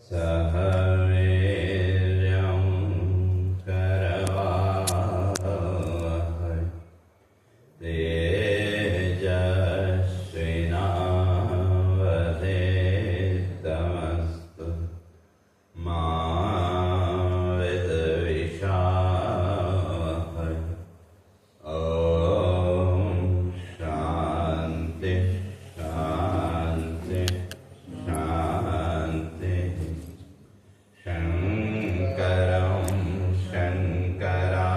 सह वीर्यं करवावहै तेजस्विनावधीतमस्तु मा विद्विषावहै। ॐ शान्ति शान्ति शान्ति। शङ्करं शङ्कराचार्यं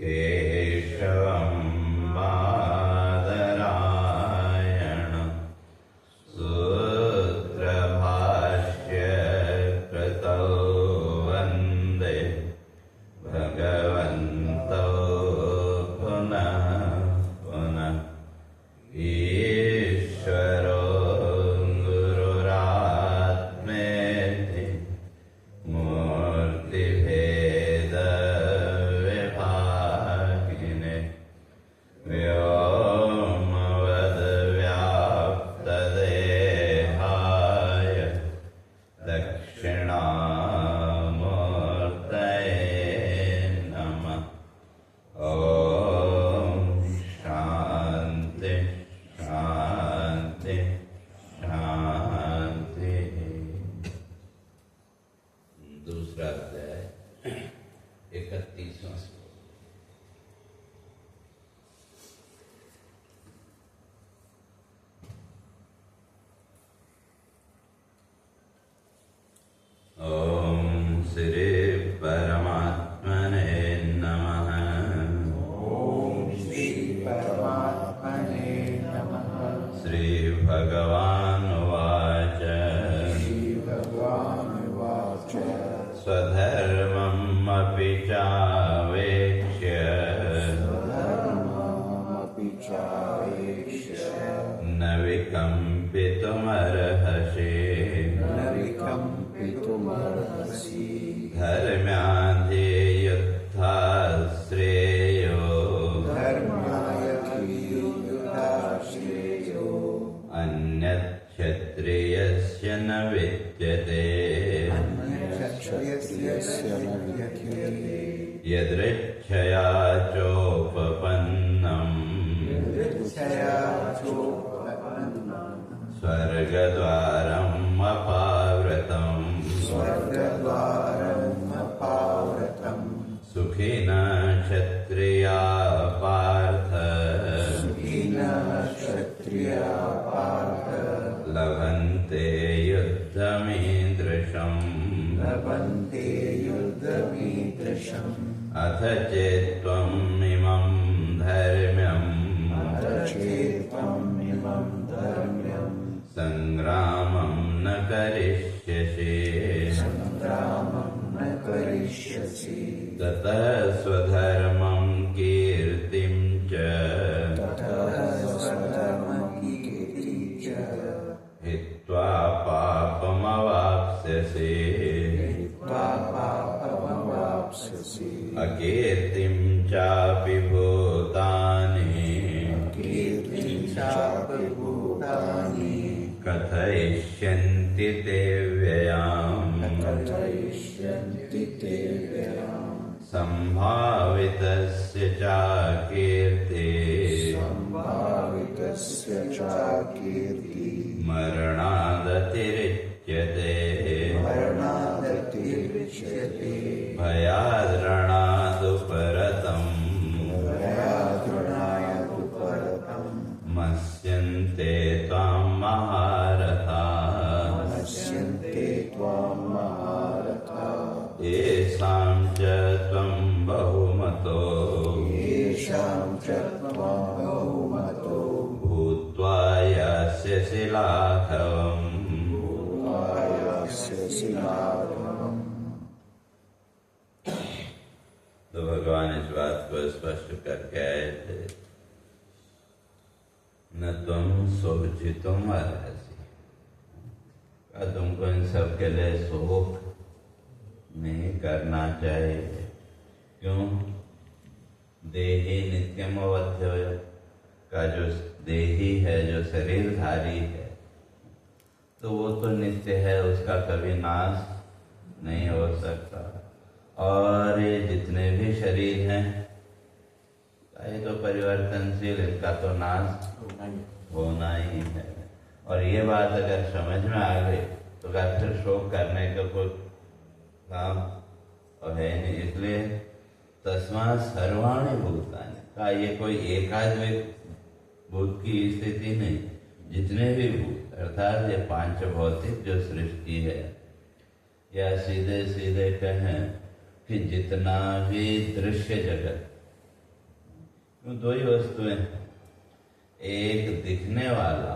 केशवं बादरायणं सूत्रभाष्यकृतौ वन्दे भगवन्तौ पुनः पुनः। ईश्वरो गुरुरात्मेति मूर्तिभेदविभागिने व्योमवद्व्याप्तदेहाय दक्षिणामूर्तये नमः। ॐ शान्ति शान्ति शान्ति। दूसरा अध्याय 31वां श्लोक। ॐ श्री परमात्मने नमः। परमात्मने नमः। श्री भगवानुवाच श्रीभगवानुवाच स्वधर्ममपि चावेक्ष्य स्वधर्ममपि चावेक्ष्य न विकम्पितुमर्हसि न विकम्पितुमर्हसि धर्म्याधियुद्धा श्रेयो धर्मायधीयुधाश्रेयो अन्यक्षत्रियस्य न विद्यते अन्यक्षत्रियस्य न विद्यते यदृच्छया चोपपन्नम् यदृच्छया चोपपन्नम् स्वर्गद्वारम् अपावृतम् स्वर्गद्वारम् अपावृतम् सुखिनः क्षत्रिया पार्थ सुखिनः क्षत्रिया पार्थ लभन्ते युद्धमीदृशम् लभन्ते युद्धमीदृशम् अथ चेत्त्वम् इमं धर्म्यम् चेत्त्वमिमं धर्म्यं सङ्ग्रामं न करिष्यसि सङ्ग्रामं न करिष्यसि ततः स्वधर्मं कीर्तिं च ततः स्वधर्मकीर्तिं च हित्वा पापमवाप्स्यसि हित्वा पापमवाप्स्यसि अकीर्तिं चापि भूतानि कीर्तिं चापि भूतानि कथयिष्यन्ति ते व्ययाम् कथयिष्यन्ति ते व्ययाम् सम्भावितस्य चाकीर्तिः सम्भावितस्य चाकीर्तिः मरणादतिरिच्यते मरणादतिरिच्यते भयाद्रणादुपरतम् भयाद्रणादुपरतम् मस्यन्ते त्वां महारथाः नश्यन्ते त्वां महारथाः येषां च त्वं बहुमतो येषां च त्वां बहुमतो भूत्वा यास्यसि लाघवम् यास्यसि लाघवम्। तो भगवान इस बात को स्पष्ट करके आए थे, न तुम शोचितुम अर्हसि। तुमको इन सब के लिए शोक नहीं करना चाहिए। क्यों? देही नित्यम अवध्य का जो देही है, जो शरीरधारी है, तो वो तो नित्य है, उसका कभी नाश नहीं हो सकता। और ये जितने भी शरीर हैं ये तो परिवर्तनशील, इसका तो नाश होना ही है। और ये बात अगर समझ में आ गई तो क्या फिर शोक करने का कोई काम और है नहीं। इसलिए तस्मात् सर्वाणि भूतानि का ये कोई एकाद्वैत भूत की स्थिति नहीं, जितने भी भूत अर्थात ये पांच भौतिक जो सृष्टि है, या सीधे सीधे कहें कि जितना भी दृश्य जगत, दो ही वस्तुएं, एक दिखने वाला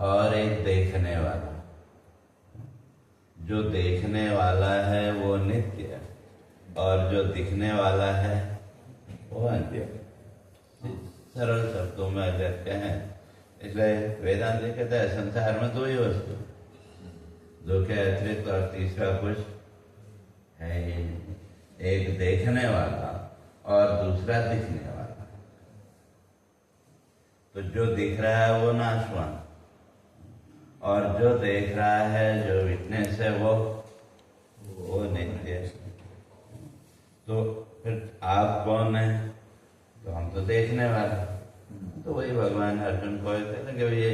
और एक देखने वाला। जो देखने वाला है वो नित्य है और जो दिखने वाला है वो अनित्य। सरल शब्दों में अगर कहें, इसलिए वेदांत कहता है संसार में दो ही वस्तु, दो के अतिरिक्त और तीसरा कुछ है ही नहीं। एक देखने वाला और दूसरा दिखने वाला। तो जो दिख रहा है वो नाशवान, और जो देख रहा है, जो विटनेस है, वो नित्य है। तो फिर आप कौन है? तो हम तो देखने वाले। तो वही भगवान अर्जुन को कहते हैं कि ये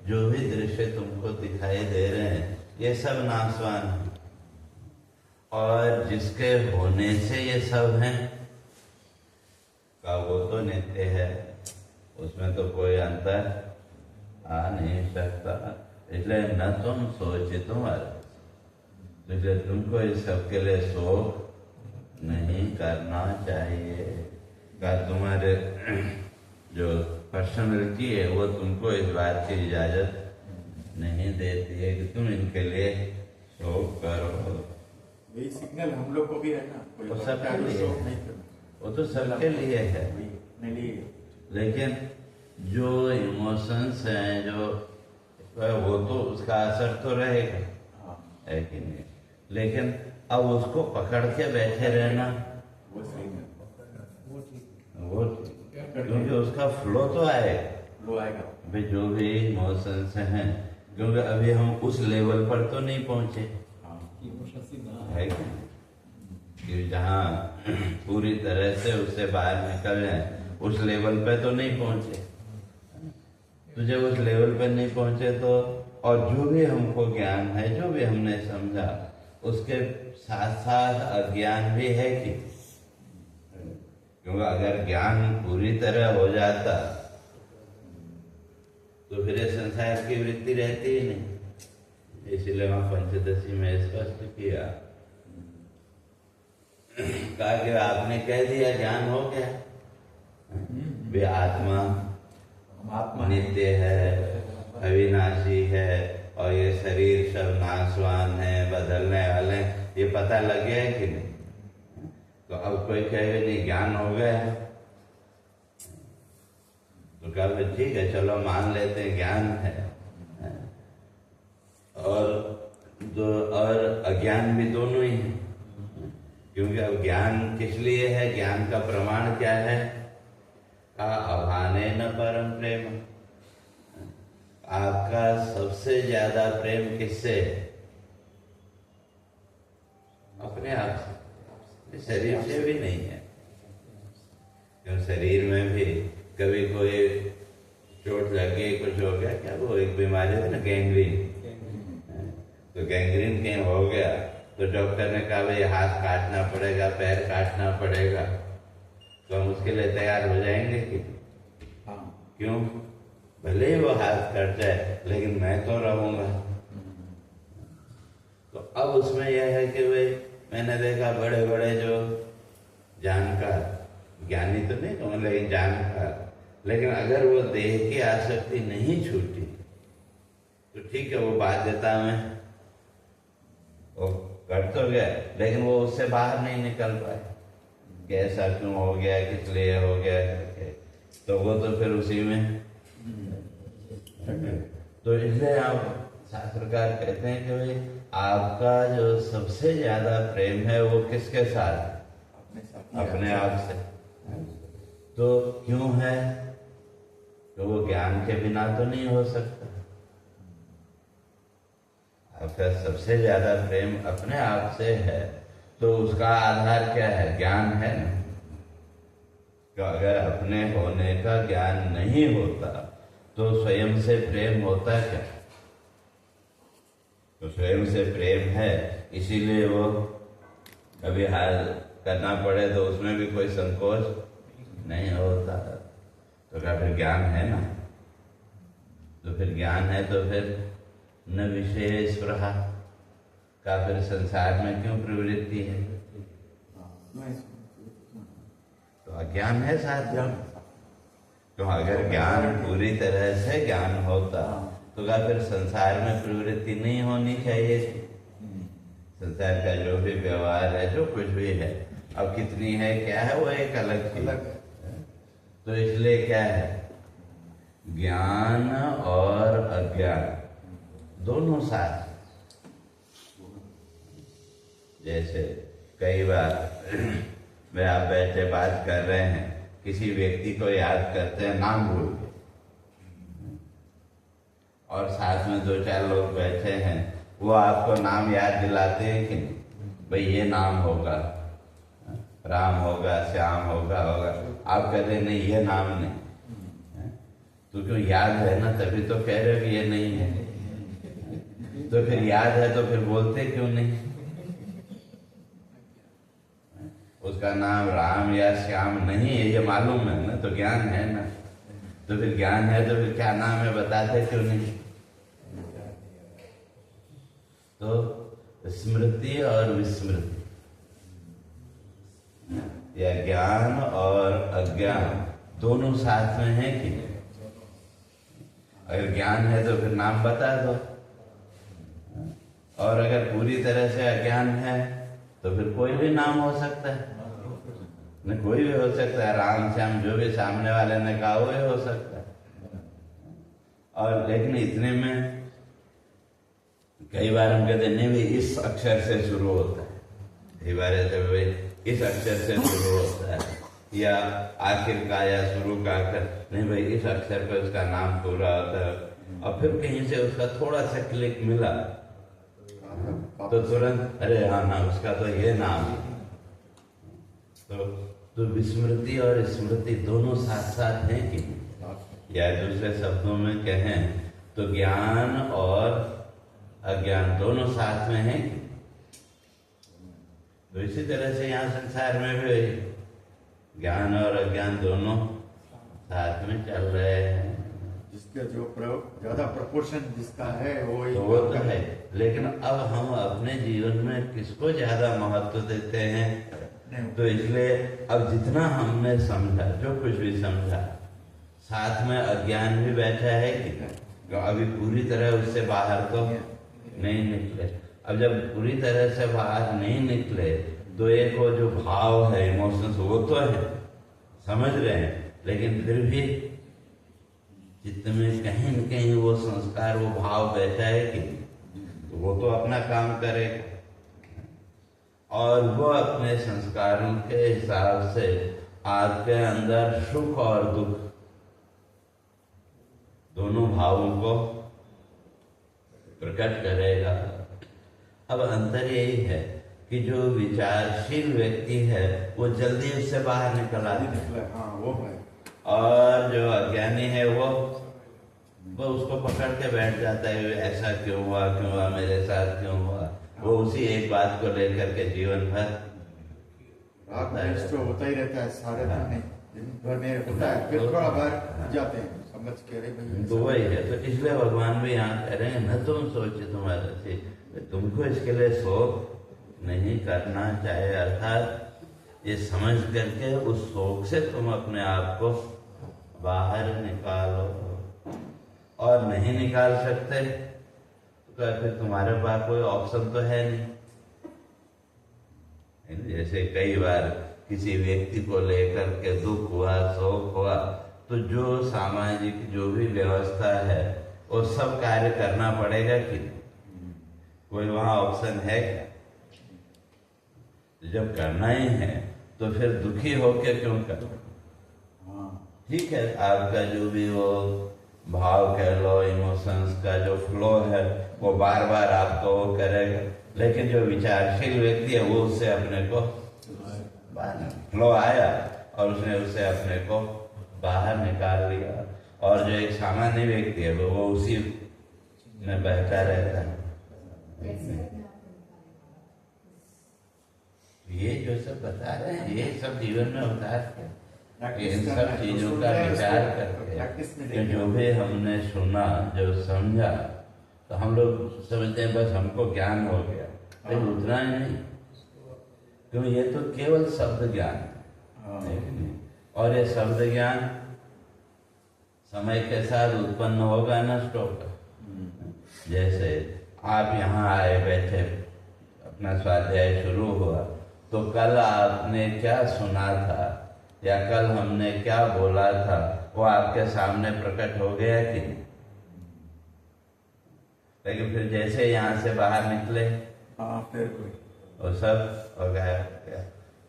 जो भी दृश्य तुमको दिखाई दे रहे हैं ये सब नाशवान है, और जिसके होने से ये सब हैं का वो तो नित्य है, उसमें तो कोई अंतर आ नहीं सकता। इसलिए न तुम सोचित इसलिए तुमको इस सब के लिए शोक नहीं करना चाहिए। का तुम्हारे जो पर्सनैलिटी है वो तुमको इस बात की इजाजत नहीं देती है कि तुम इनके लिए शोक करो। वही सिग्नल हम लोग को भी है ना, तो सबके लिए वो तो सबके लिए है, लेकिन जो इमोशंस हैं जो वो तो उसका असर तो रहेगा, है कि नहीं? लेकिन अब उसको पकड़ के बैठे रहना वो सही है, वो क्योंकि उसका फ्लो तो आएगा, वो आएगा भाई जो भी इमोशंस हैं, क्योंकि अभी हम उस लेवल पर तो नहीं पहुंचे, है कि जहाँ पूरी तरह से उससे बाहर निकल जाए, उस लेवल पे तो नहीं पहुंचे। तो जब उस लेवल पे नहीं पहुंचे तो और जो भी हमको ज्ञान है, जो भी हमने समझा, उसके साथ साथ अज्ञान भी है कि, क्योंकि अगर ज्ञान पूरी तरह हो जाता तो फिर संसार की वृत्ति रहती ही नहीं। इसीलिए वहां पंचदशी में स्पष्ट किया, कहा कि आपने कह दिया ज्ञान हो गया, वे आत्मा नित्य है, अविनाशी है, और ये शरीर सब नाशवान है, बदलने वाले, ये पता लग गया है कि नहीं? तो अब कोई कहे नहीं ज्ञान हो गया है, तो कहा ठीक है चलो मान लेते हैं ज्ञान है। और अज्ञान भी दोनों ही है, क्योंकि अब ज्ञान किस लिए है? ज्ञान का प्रमाण क्या है? अभाने न परम प्रेम। आपका सबसे ज्यादा प्रेम किससे? अपने आप से, शरीर से भी नहीं है। क्यों? शरीर में भी कभी कोई चोट लग गई, कुछ हो गया, क्या वो एक बीमारी है ना गैंग्रीन, तो गैंग्रीन कहीं हो गया तो डॉक्टर ने कहा भाई हाथ काटना पड़ेगा, पैर काटना पड़ेगा, तो हम उसके लिए तैयार हो जाएंगे कि? क्यों? भले ही वो हाथ कट जाए लेकिन मैं तो रहूंगा। तो अब उसमें यह है कि भाई मैंने देखा बड़े बड़े जो जानकार, ज्ञानी तो नहीं कहूँगा लेकिन जानकार, लेकिन अगर वो देह की आसक्ति नहीं छूटी तो ठीक है, वो बाध्यता में वो कर तो गया, लेकिन वो उससे बाहर नहीं निकल पाए कि ऐसा क्यों हो गया, किस लिए हो गया करके, तो वो तो फिर उसी में। तो इसलिए आप शास्त्रकार कहते हैं कि भाई आपका जो सबसे ज्यादा प्रेम है वो किसके साथ? अपने आप से। तो क्यों है? तो वो ज्ञान के बिना तो नहीं हो सकता, आपका सबसे ज्यादा प्रेम अपने आप से है, तो उसका आधार क्या है? ज्ञान है ना। तो अगर अपने होने का ज्ञान नहीं होता तो स्वयं से प्रेम होता क्या? तो स्वयं से प्रेम है, इसीलिए वो कभी हाल करना पड़े तो उसमें भी कोई संकोच नहीं होता। तो क्या फिर ज्ञान है ना? तो फिर ज्ञान है तो फिर न विषय स्पृहा का फिर संसार में क्यों प्रवृत्ति है? तो अज्ञान है साथ में। तो अगर ज्ञान पूरी तरह से ज्ञान होता तो क्या फिर संसार में प्रवृत्ति नहीं होनी चाहिए थी? संसार का जो भी व्यवहार है, जो कुछ भी है, अब कितनी है क्या है वो एक अलग चीज है। तो इसलिए क्या है, ज्ञान और अज्ञान दोनों साथ। जैसे कई बार वे आप बैठे बात कर रहे हैं, किसी व्यक्ति को याद करते हैं नाम भूल के, और साथ में दो चार लोग बैठे हैं, वो आपको नाम याद दिलाते हैं कि नहीं, भाई ये नाम होगा, राम होगा, श्याम होगा। आप कहते हैं नहीं ये नाम नहीं, तो क्यों याद है ना, तभी तो कह रहे हो कि ये नहीं है। तो फिर याद है तो फिर बोलते क्यों नहीं? उसका नाम राम या श्याम नहीं है ये मालूम है ना, तो ज्ञान है ना। तो फिर ज्ञान है तो फिर क्या नाम है बताते क्यों नहीं? तो स्मृति और विस्मृति, या ज्ञान और अज्ञान दोनों साथ में है कि नहीं? अगर ज्ञान है तो फिर नाम बता दो, और अगर पूरी तरह से अज्ञान है तो फिर कोई भी नाम हो सकता है न, कोई भी हो सकता है। राम श्याम जो भी सामने वाले ने कहा वो हो सकता है। और लेकिन इतने में कई बार हम कहते नहीं भाई इस अक्षर से शुरू होता है, कई बार ऐसे भाई इस अक्षर से शुरू होता है, या आखिर का या शुरू का अक्षर नहीं भाई इस अक्षर पर उसका नाम पूरा होता है। और फिर कहीं से उसका थोड़ा सा क्लिक मिला तो तुरंत अरे हाँ ना उसका तो ये नाम है। तो विस्मृति और स्मृति दोनों साथ साथ हैं कि, या दूसरे शब्दों में कहें तो ज्ञान और अज्ञान दोनों साथ में हैं कि। तो इसी तरह से यहाँ संसार में भी ज्ञान और अज्ञान दोनों साथ में चल रहे हैं। जिसका जो ज्यादा प्रोपोर्शन जिसका है वो तो है, लेकिन अब हम अपने जीवन में किसको ज्यादा महत्व देते हैं? तो इसलिए अब जितना हमने समझा, जो कुछ भी समझा, साथ में अज्ञान भी बैठा है कि अभी पूरी तरह उससे बाहर तो नहीं निकले। अब जब पूरी तरह से बाहर नहीं निकले तो एक वो जो भाव है, इमोशंस, वो तो है, समझ रहे हैं, लेकिन फिर भी चित्त में कहीं न कहीं वो संस्कार, वो भाव बैठा है कि तो वो तो अपना काम करेगा, और वो अपने संस्कारों के हिसाब से आपके अंदर सुख और दुख दोनों भावों को प्रकट करेगा। अब अंतर यही है कि जो विचारशील व्यक्ति है वो जल्दी उससे बाहर निकल आता है, हाँ वो है, और जो अज्ञानी है वो उसको पकड़ के बैठ जाता है, ऐसा क्यों हुआ मेरे साथ क्यों हुआ। वो उसी एक बात को लेकर के जीवन भर होता ही रहता है, सारे दिन नहीं, दिन भर में होता है, फिर थोड़ा बाहर जाते हैं समझ के भाई। तो वही है, तो इसलिए भगवान भी यहाँ कह रहे हैं न तुम सोचे तुम्हारे से, तुमको इसके लिए शोक नहीं करना चाहिए, अर्थात ये समझ करके उस शोक से तुम अपने आप को बाहर निकालो। और नहीं निकाल सकते तो फिर तुम्हारे पास कोई ऑप्शन तो है नहीं। जैसे कई बार किसी व्यक्ति को लेकर के दुख हुआ, शोक हुआ, तो जो सामाजिक जो भी व्यवस्था है वो सब कार्य करना पड़ेगा कि कोई वहां ऑप्शन है क्या? जब करना ही है तो फिर दुखी होके क्यों करो? ठीक है, आपका जो भी वो भाव कह लो, इमोशंस का जो फ्लो है वो बार बार आपको वो करेगा। लेकिन जो विचारशील व्यक्ति है वो उससे अपने को फ्लो आया और उसने उससे अपने को बाहर निकाल लिया। और जो एक सामान्य व्यक्ति है वो उसी में बहता रहता है। ये जो सब बता रहे हैं ये सब जीवन में होता है। इन सब चीजों का विचार करके जो भी हमने सुना, जो समझा, तो हम लोग समझते हैं बस हमको ज्ञान हो गया। लेकिन उतना ही नहीं, क्योंकि ये तो केवल शब्द ज्ञान है। और ये शब्द ज्ञान समय के साथ उत्पन्न होगा, नष्ट होगा। जैसे आप यहाँ आए, बैठे, अपना स्वाध्याय शुरू हुआ, तो कल आपने क्या सुना था या कल हमने क्या बोला था वो आपके सामने प्रकट हो गया कि नहीं? लेकिन फिर जैसे यहाँ से बाहर निकले फिर वो सब हो गया।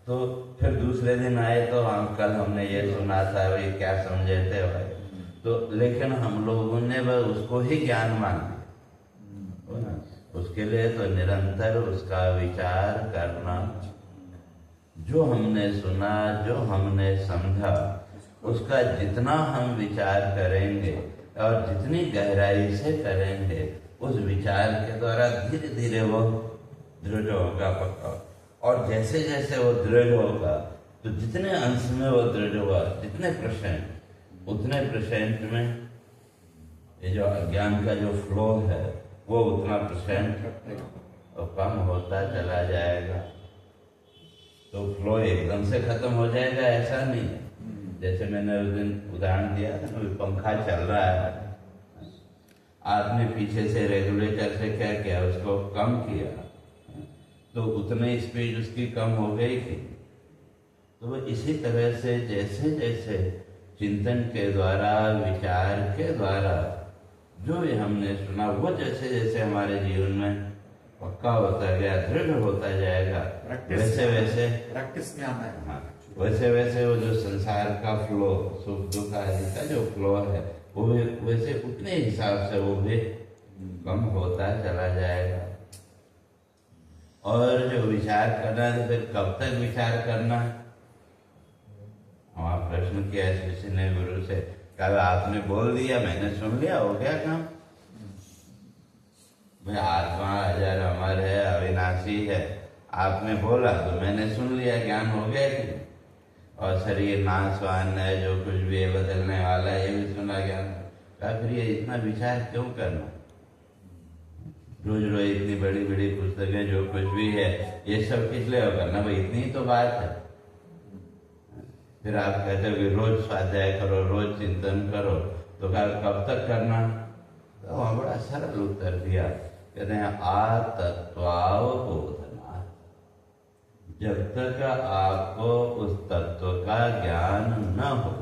तो फिर दूसरे दिन आए तो हम कल हमने ये सुना था, भाई क्या समझे थे भाई। तो लेकिन हम लोगों ने वह उसको ही ज्ञान मान लिया। उसके लिए तो निरंतर उसका विचार करना, जो हमने सुना, जो हमने समझा, उसका जितना हम विचार करेंगे और जितनी गहराई से करेंगे, उस विचार के द्वारा धीरे धीरे वो दृढ़ होगा, पक्का। और जैसे जैसे वो दृढ़ होगा, तो जितने अंश में वो दृढ़ हुआ, जितने परसेंट, उतने परसेंट में ये जो अज्ञान का जो फ्लो है वो उतना परसेंट कम होता चला जाएगा। तो फ्लो एकदम से खत्म हो जाएगा ऐसा नहीं है। जैसे मैंने उस दिन उदाहरण दिया था ना, पंखा चल रहा है, आपने पीछे से रेगुलेटर से क्या किया, उसको कम किया, तो उतनी स्पीड उसकी कम हो गई थी। तो वो इसी तरह से जैसे जैसे चिंतन के द्वारा, विचार के द्वारा जो भी हमने सुना, वो जैसे जैसे हमारे जीवन में पक्का होता गया, दृढ़ होता जाएगा, वैसे वैसे प्रैक्टिस में आना है। हाँ, वैसे वैसे वो जो संसार का फ्लो, सुख दुख आदि का जो फ्लो है, वो भी वैसे उतने हिसाब से वो भी कम होता चला जाएगा। और जो विचार करना है, फिर कब तक विचार करना है? हमारा प्रश्न किया किसी ने गुरु से, कल आपने बोल दिया, मैंने सुन लिया, हो गया काम। भाई आत्मा अजर अमर है, अविनाशी है, आपने बोला तो मैंने सुन लिया, ज्ञान हो गया कि? और शरीर नाशवान है, जो कुछ भी है बदलने वाला है, ये भी सुना, ज्ञान। फिर ये इतना विचार क्यों करना? रोज रोज इतनी बड़ी बड़ी पुस्तकें, जो कुछ भी है, ये सब किस लिए करना? भाई इतनी ही तो बात है। फिर आप कहते हो कि रोज स्वाध्याय करो, रोज चिंतन करो, तो कब तक करना? तो वहाँ बड़ा सरल उत्तर दिया, कहते हैं आतत्वावबोधना। जब तक आपको उस तत्व का ज्ञान न हो,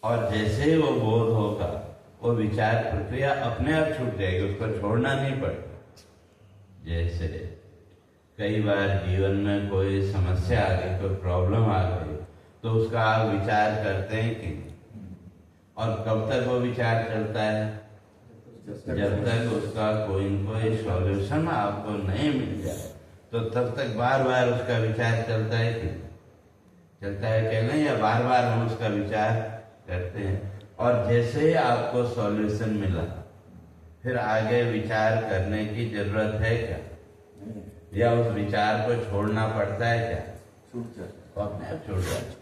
और जैसे ही वो बोध होगा, वो विचार प्रक्रिया अपने आप छूट जाएगी, उसको छोड़ना नहीं पड़ेगा। जैसे कई बार जीवन में कोई समस्या आ गई, कोई प्रॉब्लम आ गई, तो उसका आप विचार करते हैं कि, और कब तक वो विचार चलता है? जब तक उसका कोई न कोई सॉल्यूशन आपको नहीं मिल जाए, तो तब तक बार बार उसका विचार चलता है कि चलता है क्या नहीं, या बार बार हम उसका विचार करते हैं। और जैसे ही आपको सॉल्यूशन मिला, फिर आगे विचार करने की जरूरत है क्या, या उस विचार को छोड़ना पड़ता है क्या? छूट जाता तो अपने आप छूट जाता।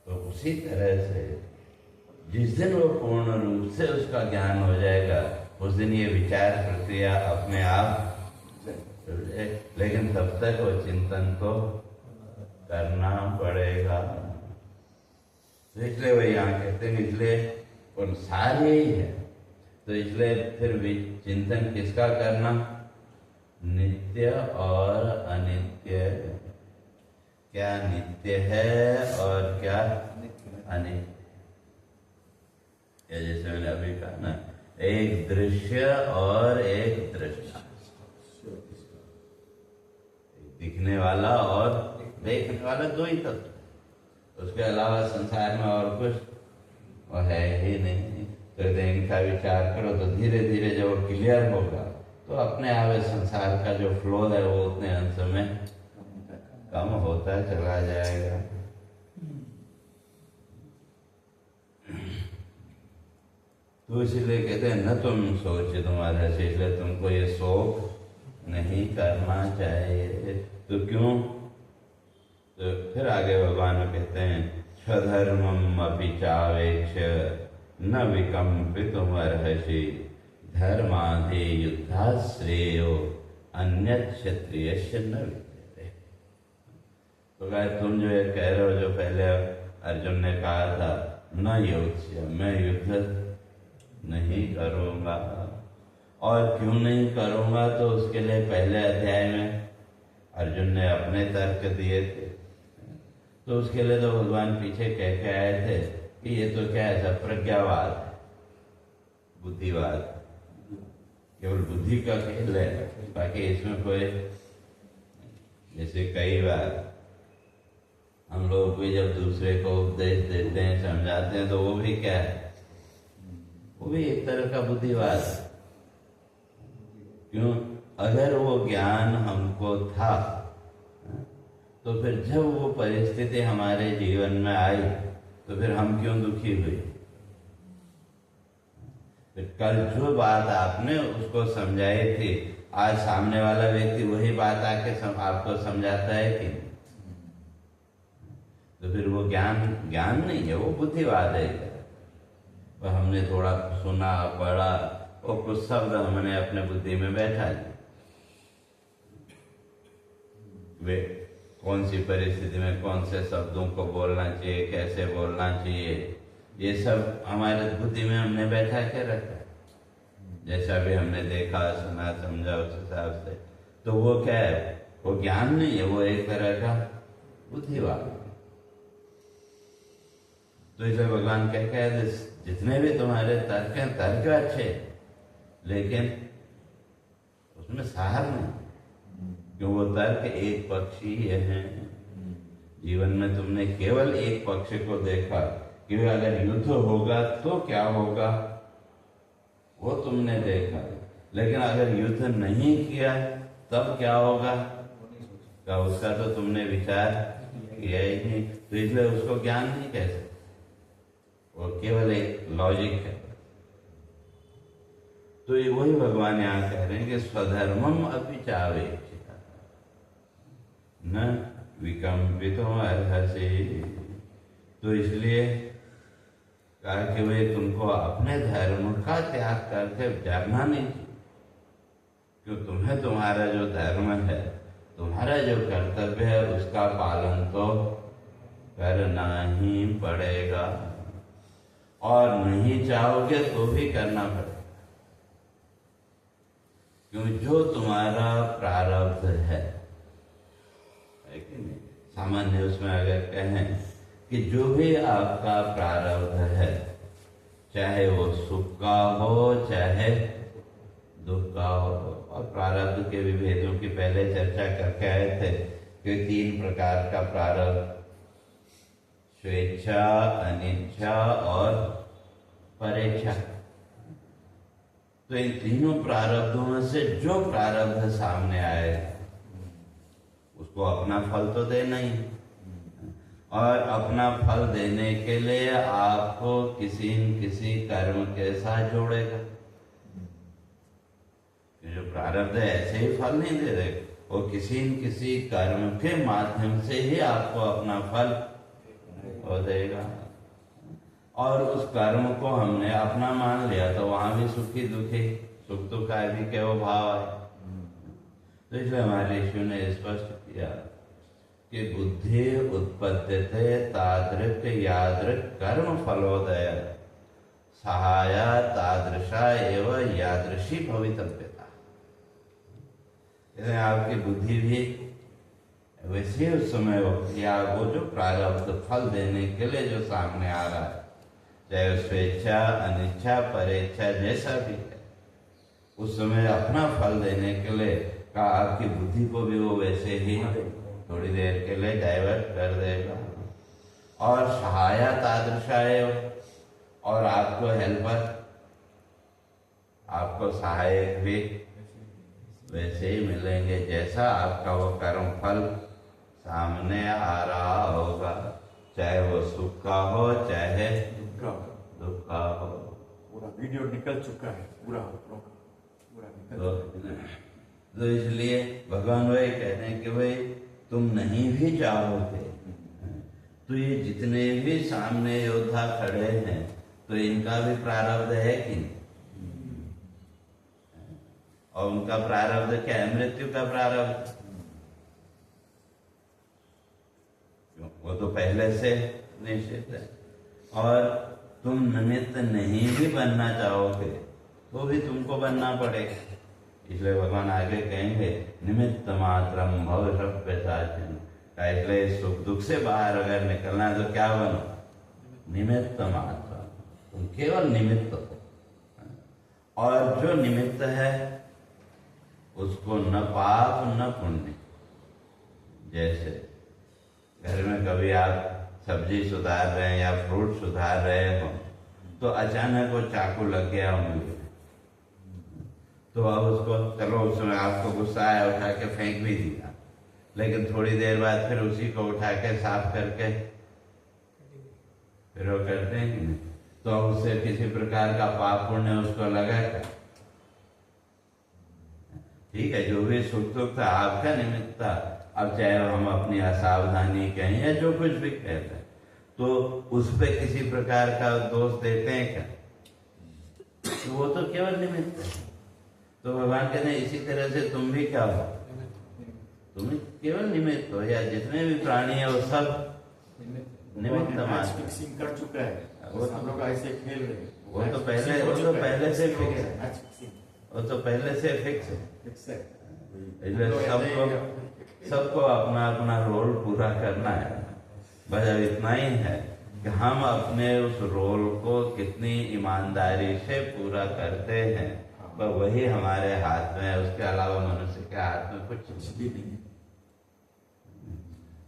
तो उसी तरह से जिस दिन वो पूर्ण रूप से उसका ज्ञान हो जाएगा, उस दिन ये विचार प्रक्रिया अपने आप, लेकिन तब तक वो चिंतन को करना पड़ेगा। तो इसलिए वही यहाँ कहते हैं, इसलिए और सारे ही है, तो इसलिए फिर भी चिंतन किसका करना? नित्य और अनित्य। क्या नित्य है और क्या अनित्य? जैसे मैंने अभी कहा ना, एक दृश्य और एक दृष्टा, दिखने वाला और देखने वाला, दो ही तत्व। उसके अलावा संसार में और कुछ वो है ही नहीं। तो यदि इनका विचार करो तो धीरे धीरे जब वो क्लियर होगा तो अपने आप इस संसार का जो फ्लो है वो उतने अंश में कम होता चला जाएगा। तो इसलिए कहते हैं न तुम सोच तुम्हारा से, इसलिए तुमको ये शोक नहीं करना चाहिए। तो क्यों? तो फिर आगे भगवान कहते हैं स्वधर्मम अपि चावेक्ष न विकम्पितुमर्हसि धर्माधि युद्धाश्रेयो अन्य क्षत्रियस्य न विद्यते। तो कहा तुम जो ये कह रहे हो, जो पहले अर्जुन ने कहा था न युद्ध, मैं युद्ध नहीं करूँगा। और क्यों नहीं करूँगा? तो उसके लिए पहले अध्याय में अर्जुन ने अपने तर्क दिए थे। तो उसके लिए तो भगवान पीछे कह के आए थे कि ये तो क्या है, सब प्रज्ञावाद है, बुद्धिवाद, केवल बुद्धि का खेल है, बाकी इसमें कोई, जैसे कई बार हम लोग भी जब दूसरे को उपदेश देते हैं, समझाते हैं, तो वो भी क्या है, वो भी एक तरह का बुद्धिवाद है। क्यों? अगर वो ज्ञान हमको था तो फिर जब वो परिस्थिति हमारे जीवन में आई तो फिर हम क्यों दुखी हुए? फिर कल जो बात आपने उसको समझाई थी, आज सामने वाला व्यक्ति वही बात आके आपको समझाता है कि नहीं? तो फिर वो ज्ञान नहीं है, वो बुद्धिवाद है। तो हमने थोड़ा सुना पढ़ा और कुछ शब्द हमने अपने बुद्धि में बैठा लिया। वे कौन सी परिस्थिति में कौन से शब्दों को बोलना चाहिए, कैसे बोलना चाहिए, ये सब हमारे बुद्धि में हमने बैठा के रखा है। जैसा भी हमने देखा, सुना, समझा, उस हिसाब से। तो वो क्या है? वो ज्ञान नहीं है, वो एक तरह का बुद्धिवाद है। तो इसलिए भगवान क्या कहते हैं, जितने भी तुम्हारे तर्क हैं, तर्क अच्छे, लेकिन उसमें सार नहीं, क्यों? वो तर्क एक पक्षीय है। जीवन में तुमने केवल एक पक्ष को देखा कि अगर युद्ध होगा तो क्या होगा, वो तुमने देखा। लेकिन अगर युद्ध नहीं किया तब क्या होगा, क्या उसका तो तुमने विचार किया ही नहीं। तो इसलिए उसको ज्ञान नहीं कह सकते, वो केवल एक लॉजिक है। तो ये वही भगवान यहाँ कह रहे हैं कि स्वधर्मम अपि चावेक्ष न विकम्पितुमर्हसि। तो इसलिए कहा कि वे तुमको अपने धर्म का त्याग करके जाना नहीं चाहिए, क्यों? तुम्हें तुम्हारा जो धर्म है, तुम्हारा जो कर्तव्य है, उसका पालन तो करना ही पड़ेगा, और नहीं चाहोगे तो भी करना पड़ेगा। क्यों? जो तुम्हारा प्रारब्ध है कि नहीं? सामान्य उसमें अगर कहें कि जो भी आपका प्रारब्ध है, चाहे वो सुख का हो चाहे दुख का हो, और प्रारब्ध के विभेदों की पहले चर्चा करके आए थे कि 3 प्रकार का प्रारब्ध, स्वेच्छा, अनिच्छा और परेच्छा। तो इन तीनों प्रारब्धों में से जो प्रारब्ध सामने आए उसको अपना फल तो देना ही, और अपना फल देने के लिए आपको किसी न किसी कर्म के साथ जोड़ेगा। जो प्रारब्ध है ऐसे ही फल नहीं दे देगा, वो किसी न किसी कर्म के माध्यम से ही आपको अपना फल हो देगा। और उस कर्म को हमने अपना मान लिया तो वहां भी सुखी दुखी, सुख दुख आदि के वो भाव है। तो इसलिए हमारे ऋषि ने स्पष्ट किया कि बुद्धि उत्पद्यते तादृक यादृक कर्म फलोदय सहाया तादृशा एवं यादृशी भवितव्यता। आपकी बुद्धि भी वैसे उस समय या वो जो प्रारब्ध फल देने के लिए जो सामने आ रहा है, चाहे स्वेच्छा, अनिच्छा, परेच्छा, जैसा भी है, उस समय अपना फल देने के लिए का आपकी बुद्धि को भी वो वैसे ही थोड़ी देर के लिए डाइवर्ट कर देगा। और सहाया तादृशाय, और आपको हेल्पर, आपको सहायक भी वैसे ही मिलेंगे जैसा आपका वो कर्म फल सामने आ रहा होगा, चाहे वो सुख का हो चाहे दुख का हो। पूरा वीडियो निकल चुका है, पूरा निकल चुका है। तो इसलिए भगवान वही कहते हैं कि भाई तुम नहीं भी चाहोगे तो ये जितने भी सामने योद्धा खड़े हैं तो इनका भी प्रारब्ध है कि नहीं? और उनका प्रारब्ध क्या है? मृत्यु का प्रारब्ध। वो तो पहले से निश्चित है। और तुम निमित्त नहीं भी बनना चाहोगे तो भी तुमको बनना पड़ेगा। इसलिए भगवान आगे कहेंगे निमित्त मात्रम भव सभ्य साचन। इसलिए सुख दुख से बाहर अगर निकलना है तो क्या बनो? निमित्त मात्र। तुम केवल निमित्त हो। और जो निमित्त है उसको न पाप न पुण्य। जैसे घर में कभी आप सब्जी सुधार रहे हैं या फ्रूट सुधार रहे हो तो अचानक वो चाकू लग गया उंगली में, तो अब उसको चलो उसमें आपको गुस्सा आया, उठा के फेंक भी दिया, लेकिन थोड़ी देर बाद फिर उसी को उठा के साफ करके फिर वो करते हैं कि नहीं? तो अब उससे किसी प्रकार का पाप पुण्य उसको लगा क्या? ठीक है, जो भी सुख दुख था आपका निमित्त था। अब चाहे हम अपनी असावधानी कहें या जो कुछ भी कहते हैं तो उस पे किसी प्रकार का दोष देते हैं क्या? तो वो तो केवल निमित्त है। तो भगवान कहते हैं इसी तरह से तुम भी क्या हो? तुम केवल निमित्त हो। या जितने भी प्राणी है वो सब निमित्त मात्र। फिक्सिंग कर चुका है, वो हम लोग ऐसे खेल रहे हैं। वो तो पहले से फिक्स है। वो तो पहले से फिक्स है। इसलिए सबको अपना अपना रोल पूरा करना है। बस अब इतना ही है कि हम अपने उस रोल को कितनी ईमानदारी से पूरा करते हैं, पर वही हमारे हाथ में है। उसके अलावा मनुष्य के हाथ में कुछ भी नहीं।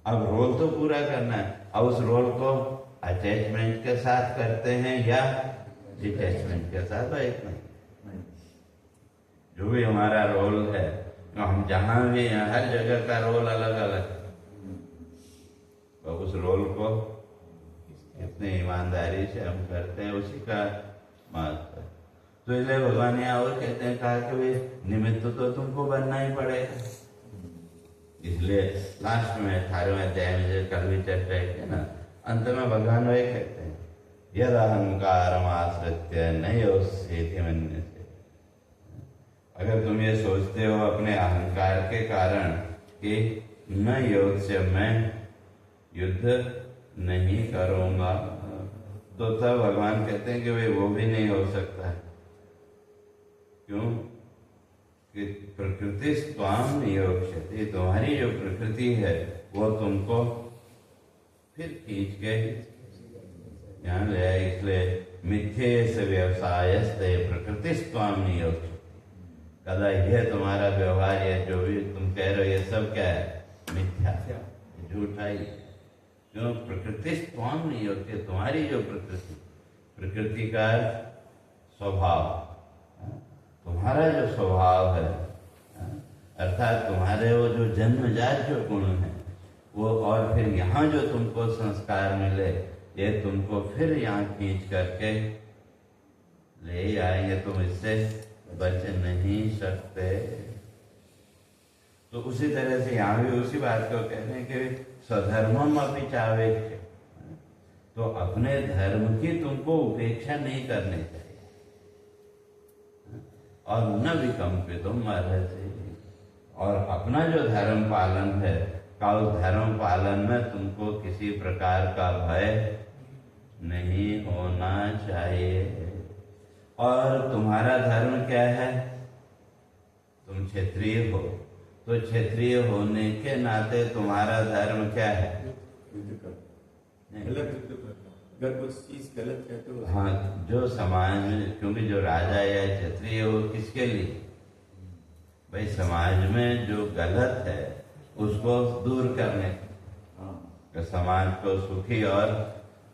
अब रोल तो पूरा करना है। अब उस रोल को अटैचमेंट के साथ करते हैं या डिटैचमेंट के साथ, तो इतना ही। जो भी हमारा रोल है, हम जहां भी हैं हर जगह का रोल अलग अलग है। तो उस रोल को कितने ईमानदारी से हम करते हैं उसी का महत्व है। तो इसलिए भगवान यहाँ और कहते हैं, कहा कि भाई निमित्त तो तुमको बनना ही पड़ेगा। इसलिए लास्ट में 18वें अध्याय में जो कल भी चर्चा है ना, अंत में भगवान वही कहते हैं यद अहंकार आश्रित्य नयोस्येति मन्यसे। अगर तुम ये सोचते हो अपने अहंकार के कारण कि न योग से मैं युद्ध नहीं करूंगा, तो तब भगवान कहते हैं कि भाई वो भी नहीं हो सकता है। क्यों? कि प्रकृति स्वाम नियोक्ष्यति। तुम्हारी जो प्रकृति है वो तुमको फिर खींच के यहाँ ले आए। इसलिए मिथ्ये से व्यवसायस्ते प्रकृति स्वाम नियोक्ष्यति। कदा यह तुम्हारा व्यवहार या जो भी तुम कह रहे हो ये सब क्या है? मिथ्या, झूठा ही। क्यों? प्रकृति स्वाम नियोक्ष्यति। तुम्हारी जो प्रकृति का स्वभाव, तुम्हारा जो स्वभाव है, अर्थात तुम्हारे वो जो जन्मजात जो गुण है वो, और फिर यहाँ जो तुमको संस्कार मिले ये तुमको फिर यहाँ खींच करके ले आएंगे। तुम इससे बच नहीं सकते। तो उसी तरह से यहाँ भी उसी बात को कहते हैं कि स्वधर्मम अपि चावेक्ष्य। तो अपने धर्म की तुमको उपेक्षा नहीं करनी चाहिए। और न विकम्पितुम अर्हसि। और अपना जो धर्म पालन है का, उस धर्म पालन में तुमको किसी प्रकार का भय नहीं होना चाहिए। और तुम्हारा धर्म क्या है? तुम क्षत्रिय हो, तो क्षत्रिय होने के नाते तुम्हारा धर्म क्या है? अगर कुछ चीज गलत है तो हाँ, जो समाज में, क्योंकि जो राजा या क्षत्रिय हो किसके लिए? भाई समाज में जो गलत है उसको दूर करने, तो समाज को सुखी और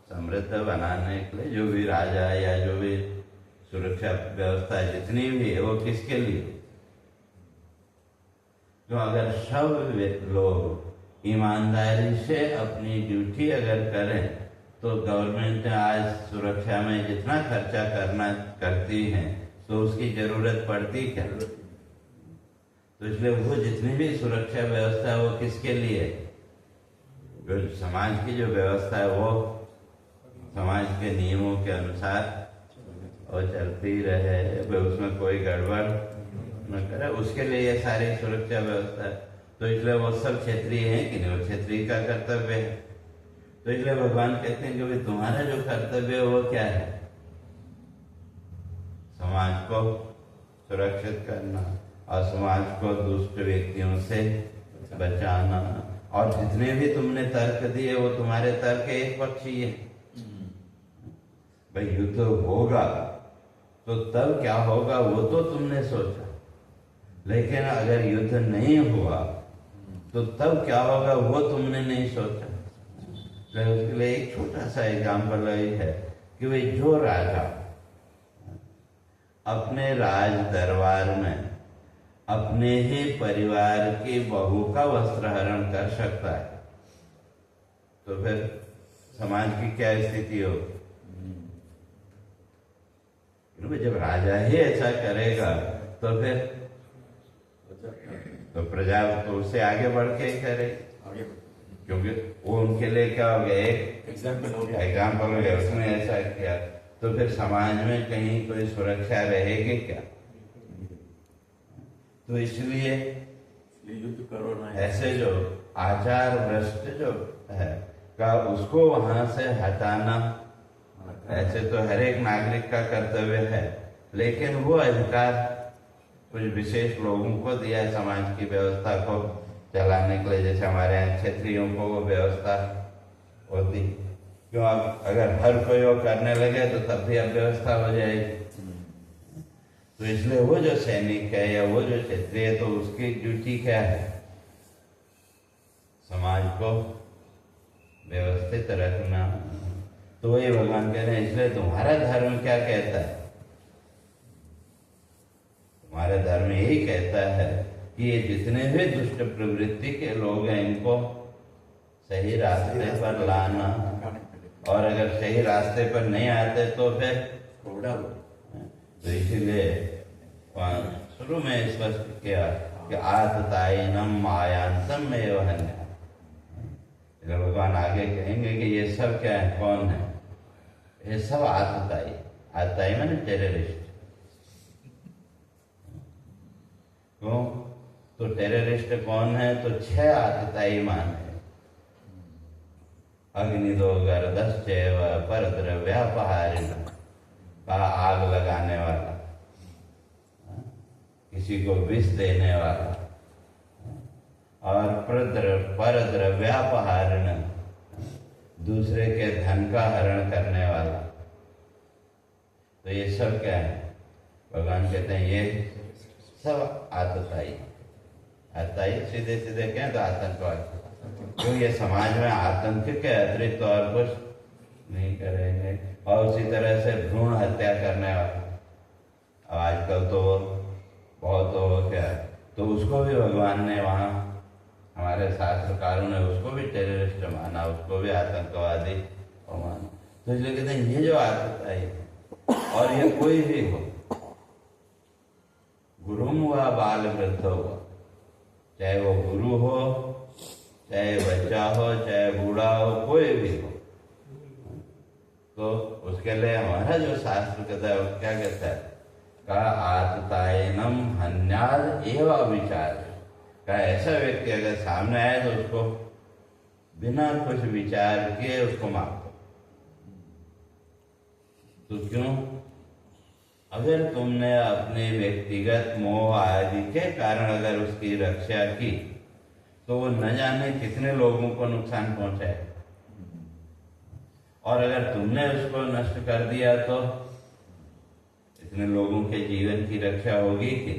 समृद्ध बनाने के लिए जो भी राजा या जो भी सुरक्षा व्यवस्था जितनी भी है वो किसके लिए? तो अगर सब लोग ईमानदारी से अपनी ड्यूटी अगर करें तो गवर्नमेंट आज सुरक्षा में जितना खर्चा करती है तो उसकी जरूरत पड़ती क्या? तो इसलिए वो जितनी भी सुरक्षा व्यवस्था है वो किसके लिए? जो समाज की जो व्यवस्था है वो समाज के नियमों के अनुसार और चलती रहे, उसमें कोई गड़बड़ न करे, उसके लिए ये सारी सुरक्षा व्यवस्था है। तो इसलिए वो सब क्षेत्रीय है कि नहीं, वो क्षेत्रीय का कर्तव्य है। तो इसलिए भगवान कहते हैं कि भाई तुम्हारा जो कर्तव्य है वो क्या है? समाज को सुरक्षित करना और समाज को दुष्ट व्यक्तियों से बचाना। और जितने भी तुमने तर्क दिए वो तुम्हारे तर्क एक पक्षी है। भाई युद्ध होगा तो तब क्या होगा वो तो तुमने सोचा, लेकिन अगर युद्ध नहीं हुआ तो तब क्या होगा वो तुमने नहीं सोचा। तो उसके लिए एक छोटा सा एग्जाम्पल है कि भाई जो राजा अपने राज दरबार में अपने ही परिवार की बहू का वस्त्र हरण कर सकता है तो फिर समाज की क्या स्थिति होगी? जब राजा ही ऐसा करेगा तो फिर तो प्रजा तो उससे आगे बढ़ के ही करेगी, क्योंकि वो उनके लिए क्या हो गया? एक एग्जाम्पल हो गया, उसने ऐसा किया। तो फिर समाज में कहीं कोई सुरक्षा रहेगी क्या? तो इसलिए युद्ध करो ना, ऐसे जो आचार भ्रष्ट जो है का उसको वहां से हटाना ऐसे तो हर एक नागरिक का कर्तव्य है, लेकिन वो अधिकार कुछ विशेष लोगों को दिया है समाज की व्यवस्था को चलाने के लिए। जैसे हमारे यहाँ क्षेत्रियों को वो व्यवस्था होती, क्यों अब अगर हर कोई वो करने लगे तो तब भी अब व्यवस्था हो जाएगी। तो इसलिए वो जो सैनिक है या वो जो क्षेत्रीय है तो उसकी ड्यूटी क्या है? समाज को व्यवस्थित रखना। तो ये भगवान कह रहे हैं इसलिए तुम्हारा धर्म क्या कहता है? तुम्हारा धर्म यही कहता है कि ये जितने भी दुष्ट प्रवृत्ति के लोग हैं इनको सही रास्ते पर लाना, और अगर सही रास्ते पर नहीं आते तो फिर तो इसीलिए शुरू में स्पष्ट किया कि आततायनम मायांतम एवं हन्य। भगवान आगे कहेंगे कि ये सब क्या है, कौन है? ये सब आतताई। आतताई माने टेररिस्ट। क्यों? तो टेररिस्ट कौन है? तो 6 आतताई मान है। अग्निदो गर्दश्चैव परद्रव्यापहारिणः, का आग लगाने वाला, किसी को विष देने वाला, और परद्रव्यापहारिणः, दूसरे के धन का हरण करने वाला। तो ये सब क्या है? भगवान कहते हैं ये सब आतताई। आतताई सीधे सीधे क्या है? तो आतंकवाद। क्यों? ये समाज में आतंक के अतिरिक्त और कुछ नहीं करेंगे। और उसी तरह से भ्रूण हत्या करने वाला, अब आजकल तो बहुत हो गया, तो उसको भी भगवान ने वहाँ हमारे शास्त्रकारों ने उसको भी टेररिस्ट माना, उसको भी आतंकवादी माना। तो इसलिए कहते हैं ये जो आतताई है, और ये कोई भी हो, गुरु हुआ बाल वृद्ध हुआ, चाहे वो गुरु हो, चाहे बच्चा हो, चाहे बूढ़ा हो, कोई भी हो, तो उसके लिए हमारा जो शास्त्र कहता है वो क्या कहता है? का आततायनम हन्याद एवं विचार। का ऐसा व्यक्ति अगर सामने आए तो उसको बिना कुछ विचार किए उसको मार दो। तो क्यों? अगर तुमने अपने व्यक्तिगत मोह आदि के कारण अगर उसकी रक्षा की तो वो न जाने कितने लोगों को नुकसान पहुंचाए, और अगर तुमने उसको नष्ट कर दिया तो इतने लोगों के जीवन की रक्षा होगी कि?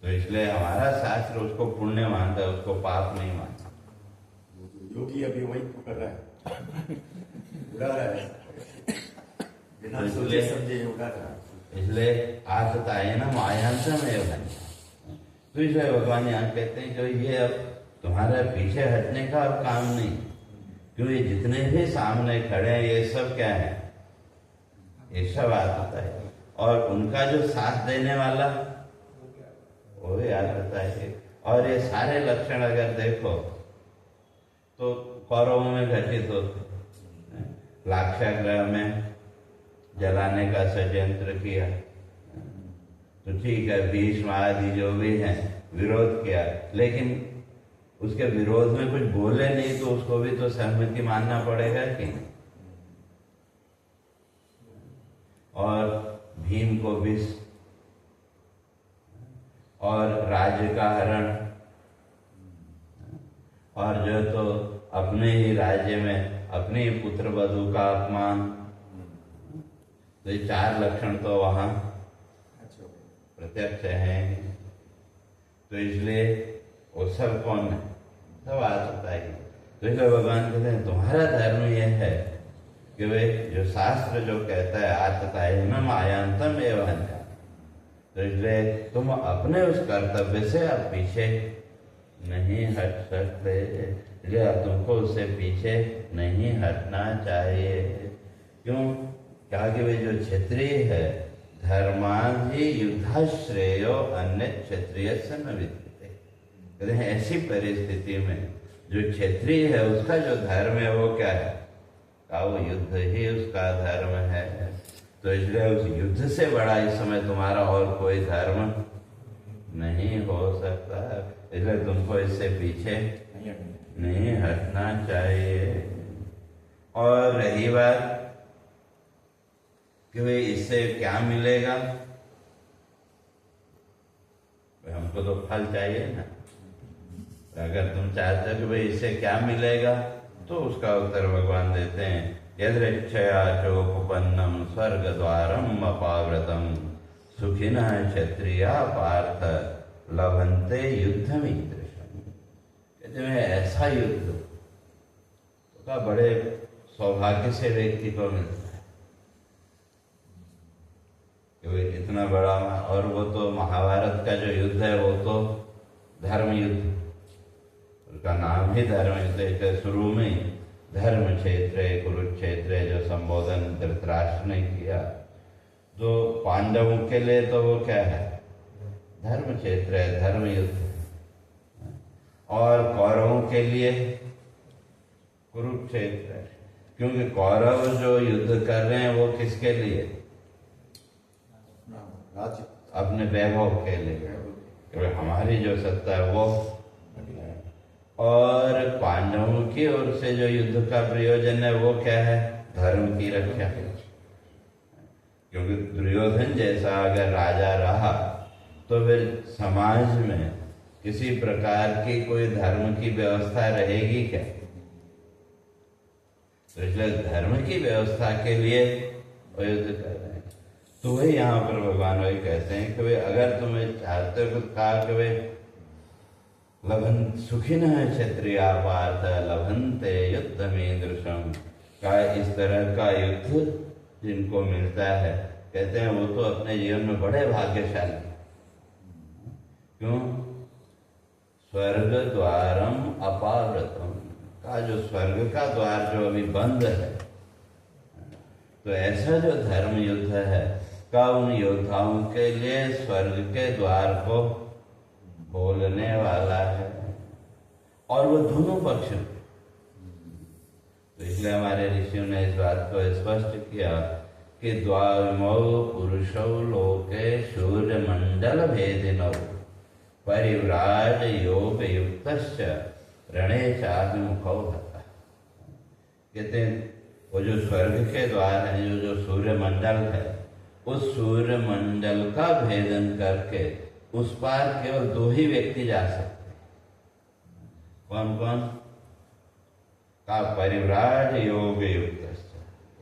तो इसलिए हमारा शास्त्र उसको पुण्य मानता है, उसको पाप नहीं मानता। योगी अभी वही तो कर रहा है। उड़ा रहा है बिना सोचे समझे उड़ा रहा है। इसलिए आतता है ना मायांतम एवं। तो इसलिए भगवान यहाँ कहते हैं कि ये अब तुम्हारे पीछे हटने का अब काम नहीं, क्योंकि जितने भी सामने खड़े हैं ये सब क्या है, ये सब आतता है। और उनका जो साथ देने वाला वो भी आतता है। और ये सारे लक्षण अगर देखो तो कौरवों में घटित होते, लाक्षागृह में जलाने का षड्यंत्र किया, तो ठीक है भीष्म आदि जो भी हैं विरोध किया, लेकिन उसके विरोध में कुछ बोले नहीं तो उसको भी तो सहमति मानना पड़ेगा कि नहीं। और भीम को विष और राज्य का हरण, और जो तो अपने ही राज्य में अपने ही पुत्र वधू का अपमान, तो ये चार लक्षण तो वहां प्रत्यक्ष है। तो इसलिए वो सब कौन है, सब आतता है। तो इसलिए भगवान कहते हैं तुम्हारा धर्म यह है कि वे जो शास्त्र जो कहता है आतता है न मायांतम एवं, तो इसलिए तुम अपने उस कर्तव्य से अब पीछे नहीं हट सकते, इसलिए अब तुमको उससे पीछे नहीं हटना चाहिए। क्यों? क्या कि वे जो क्षत्रिय है धर्माधि युद्धाश्रेयो अन्य क्षत्रिय से न विद्यते। कहते हैं ऐसी परिस्थिति में जो क्षत्रिय है उसका जो धर्म है वो क्या है, का वो युद्ध ही उसका धर्म है। तो इसलिए उस युद्ध से बड़ा इस समय तुम्हारा और कोई धर्म नहीं हो सकता, इसलिए तुमको इससे पीछे नहीं हटना चाहिए। और रही बात कि भाई इससे क्या मिलेगा, हमको तो फल चाहिए ना। अगर तुम चाहते हो कि भाई इससे क्या मिलेगा, तो उसका उत्तर भगवान देते हैं यदृच्छया चोपपन्नम स्वर्ग द्वारम अपाव्रतम सुखिनः क्षत्रिया पार्थ लभन्ते युद्धमीदृशम्। कहते हैं ऐसा युद्ध तो का बड़े सौभाग्य से व्यक्ति को मिलता है कि भाई इतना बड़ा, और वो तो महाभारत का जो युद्ध है वो तो धर्म युद्ध, उसका नाम ही धर्म युद्ध है। शुरू में धर्म क्षेत्र कुरुक्षेत्र जो संबोधन धृतराष्ट्र ने किया, तो पांडवों के लिए तो वो क्या है, धर्म क्षेत्र है, धर्म युद्ध है। और कौरवों के लिए कुरुक्षेत्र है, क्योंकि कौरव जो युद्ध कर रहे हैं वो किसके लिए, अपने वैभव के लिए, क्योंकि हमारी जो सत्ता है वो। और पांडवों की ओर से जो युद्ध का प्रयोजन है वो क्या है, धर्म की रक्षा। क्योंकि दुर्योधन जैसा अगर राजा रहा तो फिर समाज में किसी प्रकार की कोई धर्म की व्यवस्था रहेगी क्या। तो इसलिए धर्म की व्यवस्था के लिए वो युद्ध कर रहे हैं। तो वही यहाँ पर भगवान वही कहते हैं कि वे अगर तुम्हें चाहते हो कहा कि वे लभन सुखिनः क्षत्रिया पार्थ लभन्ते युद्धमीदृशम्, का इस तरह का युद्ध जिनको मिलता है, कहते हैं वो तो अपने जीवन में बड़े भाग्यशाली। क्यों? स्वर्ग द्वारम अपाव्रतम, का जो स्वर्ग का द्वार जो अभी बंद है, तो ऐसा जो धर्म युद्ध है का उन योद्धाओं के लिए स्वर्ग के द्वार को बोलने वाला है, और वो दोनों पक्ष में। तो इसलिए हमारे ऋषियों ने इस बात को स्पष्ट किया कि द्वाविमौ पुरुषौ लोके सूर्यमंडल भेदिनौ परिव्राज योग युक्तश्च रणे चाभिमुखौ भतः। कहते हैं वो जो स्वर्ग के द्वार है, जो सूर्यमंडल है, उस सूर्यमंडल का भेदन करके उस पार केवल दो ही व्यक्ति जा सकते हैं। कौन कौन? का परिव्राज योग युक्त,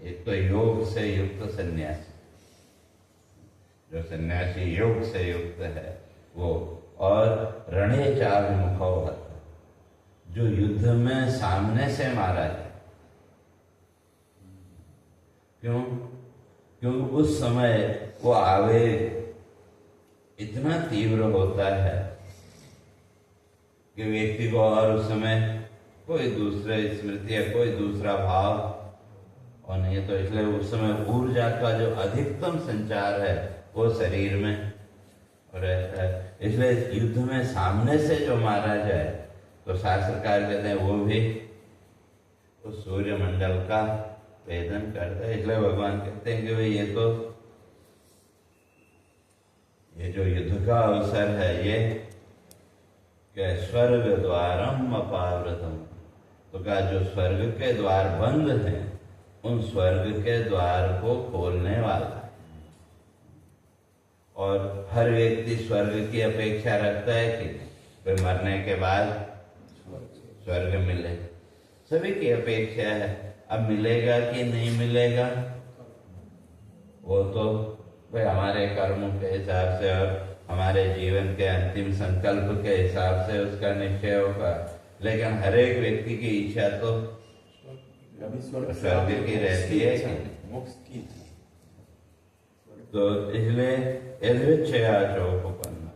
एक तो योग से युक्त सन्यासी, जो सन्यासी योग से युक्त है वो, और रणे चाभिमुखौ भतः, जो युद्ध में सामने से मारा जाए। क्यों? क्योंकि उस समय वो आवेग इतना तीव्र होता है कि व्यक्ति को और उस समय कोई दूसरे स्मृति या कोई दूसरा भाव और नहीं है। तो इसलिए उस समय ऊर्जा का जो अधिकतम संचार है वो शरीर में रहता है। इसलिए युद्ध में सामने से जो मारा जाए तो शास्त्रकार कहते हैं वो भी उस सूर्य मंडल का वेदन करता है। इसलिए भगवान कहते हैं कि भाई ये जो युद्ध का अवसर है ये क्या स्वर्ग द्वारम अपावृतम, तो क्या जो स्वर्ग के द्वार बंद हैं उन स्वर्ग के द्वार को खोलने वाला है। और हर व्यक्ति स्वर्ग की अपेक्षा रखता है कि फिर मरने के बाद स्वर्ग मिले, सभी की अपेक्षा है। अब मिलेगा कि नहीं मिलेगा वो तो भाई हमारे कर्मों के हिसाब से और हमारे जीवन के अंतिम संकल्प के हिसाब से उसका निश्चय होगा। लेकिन हर एक व्यक्ति की इच्छा तो स्वर्ग की रहती है कि मोक्ष की। तो इसलिए यदृच्छया चोपपन्न,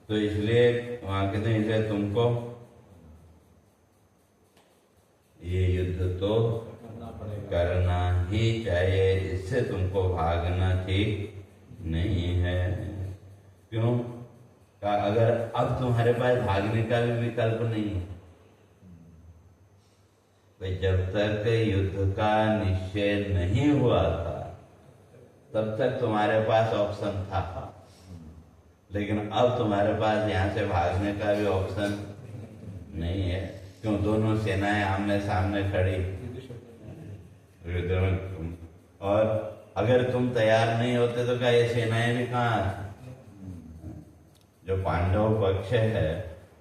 तो इसलिए वहां कहते हैं इसलिए तुमको ये युद्ध तो करना ही चाहिए, इससे तुमको भागना ठीक नहीं है। क्यों? का अगर अब तुम्हारे पास भागने का भी विकल्प नहीं है, तो जब तक युद्ध का निश्चय नहीं हुआ था तब तक तुम्हारे पास ऑप्शन था, लेकिन अब तुम्हारे पास यहाँ से भागने का भी ऑप्शन नहीं है। क्यों? दोनों सेनाएं आमने सामने खड़ी युद्ध में, और अगर तुम तैयार नहीं होते तो क्या ये सेनाएं भी कहाँ आती? जो पांडव पक्ष है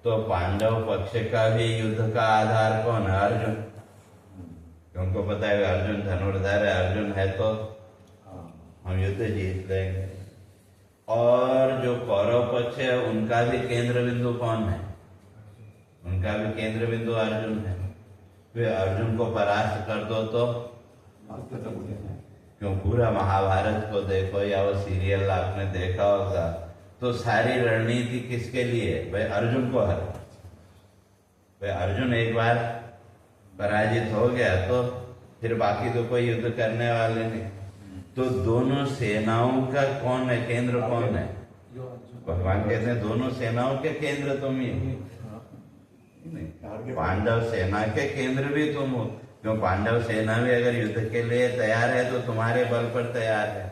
तो पांडव पक्ष का भी युद्ध का आधार कौन है? अर्जुन। उनको पता है अर्जुन धनुर्धर है, अर्जुन है तो हम युद्ध जीत लेंगे। और जो कौरव पक्ष है उनका भी केंद्र बिंदु कौन है? उनका भी केंद्र बिंदु अर्जुन है। फिर अर्जुन को परास्त कर दो तो क्यों? पूरा महाभारत को देखो या वो सीरियल आपने देखा होगा तो सारी रणनीति किसके लिए? भाई अर्जुन को हर, भाई अर्जुन एक बार पराजित हो गया तो फिर बाकी तो कोई युद्ध करने वाले नहीं। तो दोनों सेनाओं का कौन है केंद्र? कौन है? भगवान कहते हैं दोनों सेनाओं के केंद्र तुम ही हो। पांडव सेना के केंद्र भी तुम हो। क्यों? पांडव सेना भी अगर युद्ध के लिए तैयार है तो तुम्हारे बल पर तैयार है,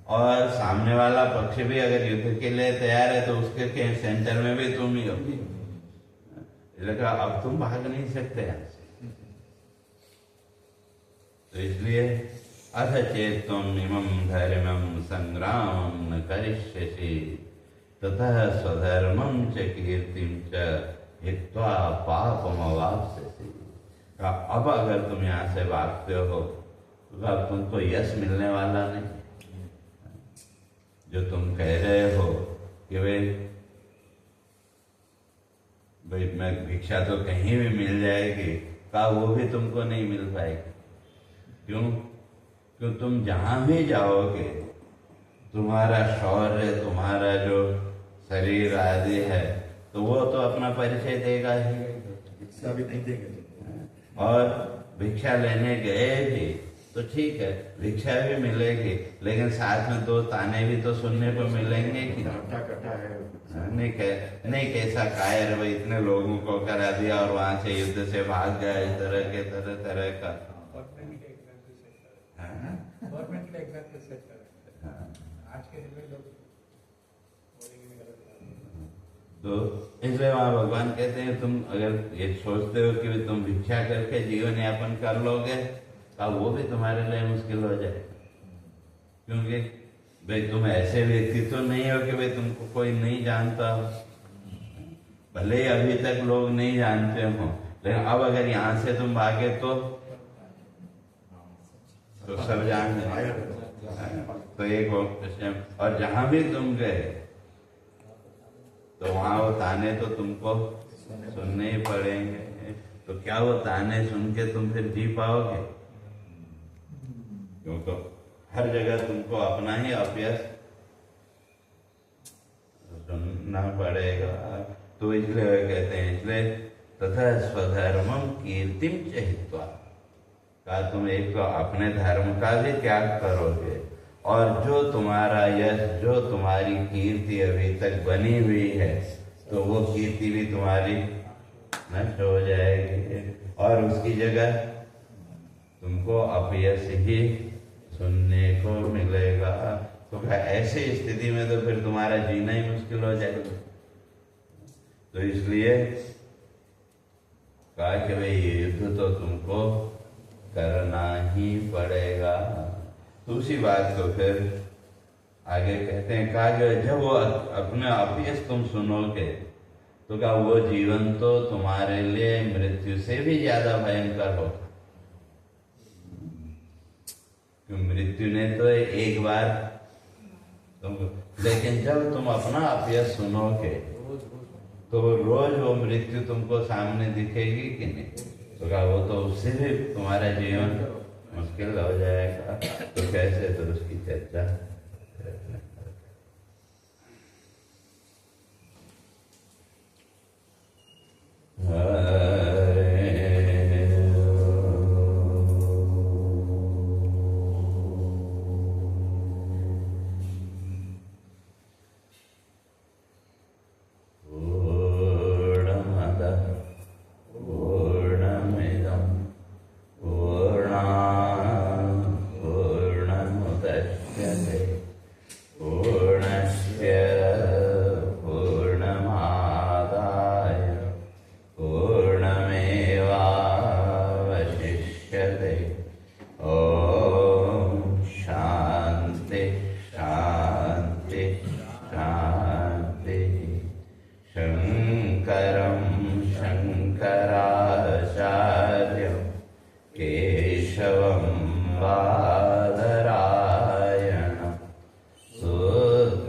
और सामने वाला पक्ष भी अगर युद्ध के लिए तैयार है तो उसके सेंटर में भी तुम ही हो। लगा अब तुम भाग नहीं सकते यहाँ से। तो इसलिए अथ चेत्त्वम् इमं धर्मं संग्रामं न करिष्यसि ततः स्वधर्मं च कीर्तिं च हित्वा पापमवाप्स्यसि। अब अगर तुम यहाँ से भागते हो तो अब तुमको यश मिलने वाला नहीं। जो तुम कह रहे हो कि भाई मैं भिक्षा तो कहीं भी मिल जाएगी, का वो भी तुमको नहीं मिल पाएगी। क्यों? क्यों? तुम जहां भी जाओगे तुम्हारा शौर्य, तुम्हारा जो शरीर आदि है तो वो तो अपना परिचय देगा ही। भिक्षा भी नहीं देंगे। और भिक्षा लेने गए भी तो ठीक है भिक्षा भी मिलेगी, लेकिन साथ में दो ताने भी तो सुनने को मिलेंगे कि कटा है नहीं कैसा कायर भाई इतने लोगों को करा दिया और वहां से युद्ध से भाग गया, इस तरह के तरह का। तो इसलिए वहां भगवान कहते हैं तुम अगर ये सोचते हो कि तुम भिक्षा करके जीवन यापन कर लोगे तो वो भी तुम्हारे लिए मुश्किल हो जाए। क्योंकि भाई तुम ऐसे व्यक्ति तो नहीं हो कि भाई तुमको कोई नहीं जानता हो, भले ही अभी तक लोग नहीं जानते हो, लेकिन अब अगर यहाँ से तुम भागे तो सब जान जाए। तो एक वो क्वेश्चन, और जहां भी तुम गए तो वहां वो ताने तो तुमको सुनने ही पड़ेंगे। तो क्या वो ताने सुन के तुम फिर जी पाओगे? क्योंकि हर जगह तुमको अपना ही अपयश सुनना पड़ेगा। तो इसलिए वे कहते हैं, इसलिए तथा स्वधर्मम कीर्तिम चहित्वा, का तुम एक तो अपने धर्म का भी त्याग करोगे, और जो तुम्हारा यश, जो तुम्हारी कीर्ति अभी तक बनी हुई है, तो वो कीर्ति भी तुम्हारी नष्ट हो जाएगी, और उसकी जगह तुमको अपयश ही सुनने को मिलेगा। तो ऐसी स्थिति में तो फिर तुम्हारा जीना ही मुश्किल हो जाएगा। तो इसलिए कहा कि भाई युद्ध तो तुमको करना ही पड़ेगा। तो उसी बात को फिर आगे कहते हैं, कहा कि जब वो अपने अपयश तुम सुनोगे तो क्या वो जीवन तो तुम्हारे लिए मृत्यु से भी ज्यादा भयंकर होगा। मृत्यु ने तो एक बार तुम, लेकिन जब तुम अपना अपयश सुनोगे तो रोज वो मृत्यु तुमको सामने दिखेगी कि नहीं, तो क्या वो तो उससे भी तुम्हारा जीवन मुश्किल हो जाएगा। तो कैसे, तो उसकी चर्चा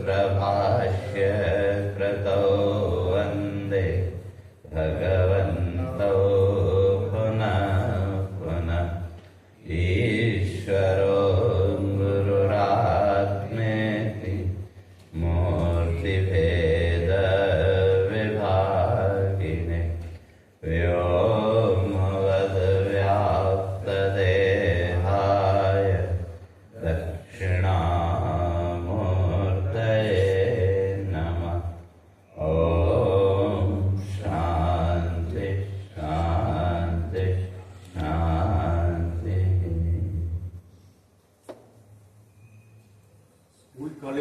सूत्रभाष्य